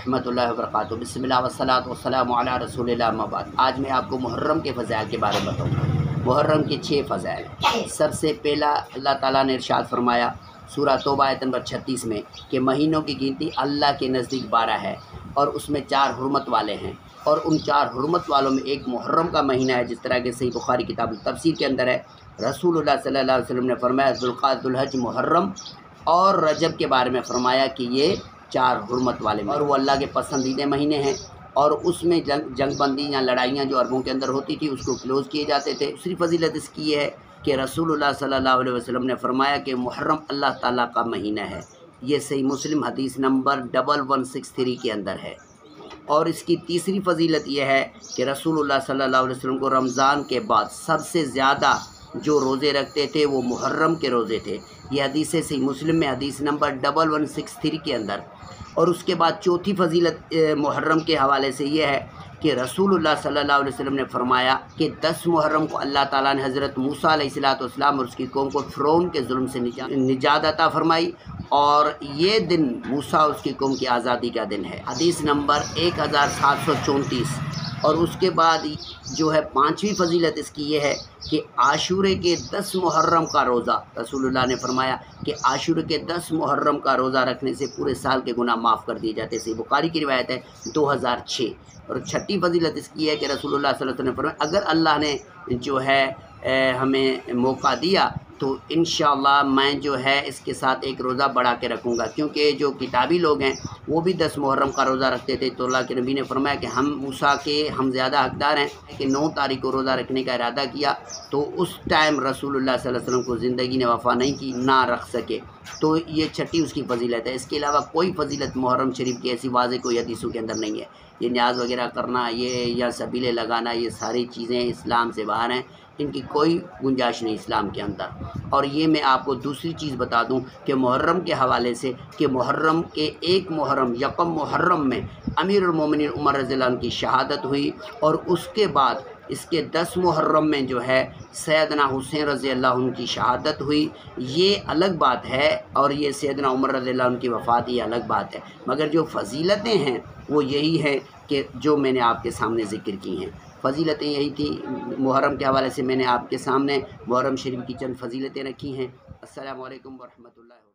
वरहमतुल्लाहि वबरकातुहू। बिस्मिल्लाह वस्सलातु वस्सलामु अला रसूलिल्लाह अम्मा बाद। आज मैं आपको मुहर्रम के फ़ज़ाइल के बारे में बताऊँगा। मुहर्रम के 6 फ़ज़ाइल। सबसे पहला अल्लाह ताला ने इरशाद फरमाया सूरह तौबा आयत नंबर 36 में कि महीनों की गिनती अल्लाह के नज़दीक 12 है और उसमें 4 हुर्मत वाले हैं, और उन 4 हुर्मत वालों में एक मुहर्रम का महीना है। जिस तरह के सही बुखारी किताब तफसीर के अंदर है, रसूलुल्लाह सल्लल्लाहु अलैहि वसल्लम ने फरमाया ज़ुल्क़ादा ज़ुल्हज मुहर्रम और रजब के बारे में फरमाया कि ये 4 हुर्मत वाले और वो अल्लाह के पसंदीदा महीने हैं, और उसमें जंगबंदी या लड़ाइयाँ जो अरबों के अंदर होती थी उसको क्लोज़ किए जाते थे। दूसरी फजीलत इसकी है कि रसूलुल्लाह सल्लल्लाहु अलैहि वसल्लम ने फरमाया कि मुहर्रम अल्लाह ताला का महीना है। ये सही मुस्लिम हदीस नंबर 1163 के अंदर है। और इसकी तीसरी फजीलत यह है कि रसूलुल्लाह सल्लल्लाहु अलैहि वसल्लम को रमज़ान के बाद सबसे ज़्यादा जो रोज़े रखते थे वो मुहर्रम के रोज़े थे। ये हदीस है सही मुस्लिम में हदीस नंबर 1163 के अंदर। और उसके बाद चौथी फजीलत मुहर्रम के हवाले से ये है कि रसूलुल्लाह सल्लल्लाहु अलैहि वसल्लम ने फरमाया कि 10 मुहर्रम को अल्लाह ताला ने हज़रत मूसा अलैहिस्सलाम और उसकी कौम को फ़िरौन के जुल्म से निजात अता फरमाई, और ये दिन मूसा और उसकी कौम की आज़ादी का दिन है। हदीस नंबर 1734। और उसके बाद जो है 5वीं फजीलत इसकी ये है कि आशूरे के 10 मुहर्रम का रोज़ा, रसूलुल्लाह ने फरमाया कि आशूरे के 10 मुहर्रम का रोज़ा रखने से पूरे साल के गुनाह माफ़ कर दिए जाते हैं। सही बुखारी की रिवायत है 2006। और 6ठी फजीलत इसकी है कि रसूलुल्लाह सल्लल्लाहु अलैहि वसल्लम ने फरमाया अगर अल्लाह ने जो है हमें मौका दिया तो इंशाअल्लाह मैं जो है इसके साथ एक रोज़ा बढ़ा के रखूँगा, क्योंकि जो किताबी लोग हैं वो भी 10 मुहर्रम का रोज़ा रखते थे। तो अल्लाह के नबी ने फरमाया कि हम मूसा के हम ज़्यादा हकदार हैं कि 9 तारीख को रोज़ा रखने का इरादा किया, तो उस टाइम रसूलुल्लाह सल्लल्लाहु अलैहि वसल्लम को ज़िंदगी ने वफ़ा नहीं की, ना रख सके। तो ये 6ठी उसकी फजीलत है। इसके अलावा कोई फजीलत मुहर्रम शरीफ की ऐसी वाज़े कोई हदीसों के अंदर नहीं है। ये न्याज़ वगैरह करना, ये या सबीले लगाना, ये सारी चीज़ें इस्लाम से बाहर हैं, इनकी कोई गुंजाइश नहीं इस्लाम के अंदर। और ये मैं आपको दूसरी चीज़ बता दूं कि मुहर्रम के हवाले से कि मुहर्रम के 1 मुहर्रम यकम मुहर्रम में अमीरुल मोमिनीन उमर रज़ियल्लाहु अन्हु की शहादत हुई, और उसके बाद इसके 10 मुहर्रम में जो है सैयदना हुसैन रज़ियल्लाहु अन्हु की शहादत हुई। ये अलग बात है, और ये सैयदना उमर रज़ियल्लाहु अन्हु की वफ़ात ये अलग बात है। मगर जो फजीलतें हैं वो यही है कि जो मैंने आपके सामने ज़िक्र की हैं। फ़जीलतें यही थी। मुहर्रम के हवाले से मैंने आपके सामने मुहर्रम शरीफ की चंद फ़जीलतें रखी हैं। अस्सलामु अलैकुम वरहमतुल्लाहि।